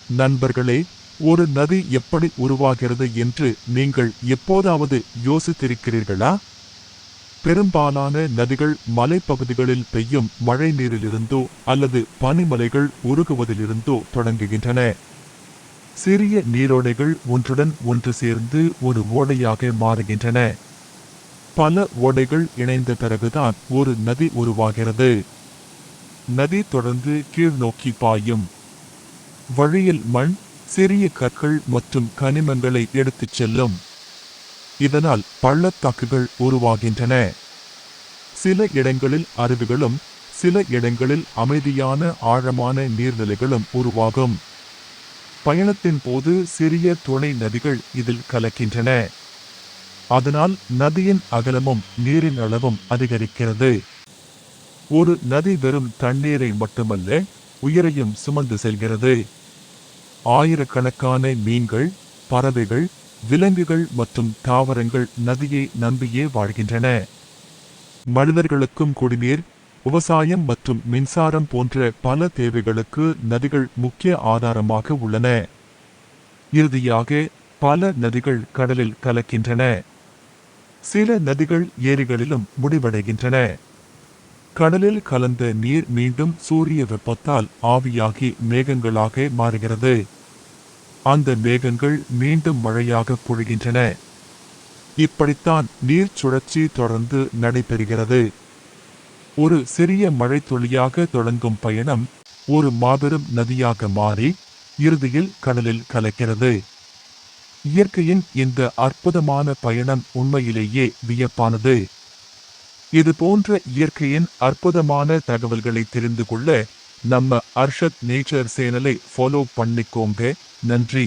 நண்பர்களே, ஒரு நதி எப்படி உருவாகிறது என்று நீங்கள் எப்போதாவது யோசித்திருக்கிறீர்களா? பெரும்பாலான நதிகள் மலைப்பகுதிகளில் பெய்யும் மழை நீரிலிருந்தோ அல்லது பனிமலைகள் உருகுவதிலிருந்தோ தொடங்குகின்றன. சிறிய நீரோடைகள் ஒன்றுடன் ஒன்று சேர்ந்து ஒரு ஓடையாக மாறுகின்றன. பல ஓடைகள் இணைந்த பிறகுதான் ஒரு நதி உருவாகிறது. நதி தொடர்ந்து கீழ் நோக்கி பாயும். வழியில் மண், சிறிய கற்கள் மற்றும் கனிமங்களை எடுத்துச் செல்லும். இதனால் பள்ளத்தாக்குகள் உருவாகின்றன. சில இடங்களில் அருவிகளும் சில இடங்களில் அமைதியான ஆழமான நீர்நிலைகளும் உருவாகும். பயணத்தின் போது சிறிய துணை நதிகள் இதில் கலக்கின்றன. அதனால் நதியின் அகலமும் நீரின் அளவும் அதிகரிக்கிறது. ஒரு நதி வெறும் தண்ணீரை மட்டுமல்ல, உயிரையும் சுமந்து செல்கிறது. ஆயிரக்கணக்கான மீன்கள், பறவைகள், விலங்குகள் மற்றும் தாவரங்கள் நதியை நம்பியே வாழ்கின்றன. மனிதர்களுக்கும் குடிநீர், விவசாயம் மற்றும் மின்சாரம் போன்ற பல தேவைகளுக்கு நதிகள் முக்கிய ஆதாரமாக உள்ளன. இறுதியாக, பல நதிகள் கடலில் கலக்கின்றன. சில நதிகள் ஏரிகளிலும் முடிவடைகின்றன. கடலில் கலந்த நீர் மீண்டும் சூரிய வெப்பத்தால் ஆவியாகி மேகங்களாக மாறுகிறது. அந்த மேகங்கள் மீண்டும் மழையாக பொழிகின்றன. இப்படித்தான் நீர் சுழற்சி தொடர்ந்து நடைபெறுகிறது. ஒரு சிறிய மழை துளியாக தொடங்கும் பயணம் ஒரு மாபெரும் நதியாக மாறி இறுதியில் கடலில் கலக்கிறது. இயற்கையின் இந்த அற்புதமான பயணம் உண்மையிலேயே வியப்பானது. இது போன்ற இயற்கையின் அற்புதமான தகவல்களை தெரிந்து கொள்ள நம்ம அர்ஷத் நேச்சர் சேனலை ஃபாலோ பண்ணிக்கோங்க. நன்றி.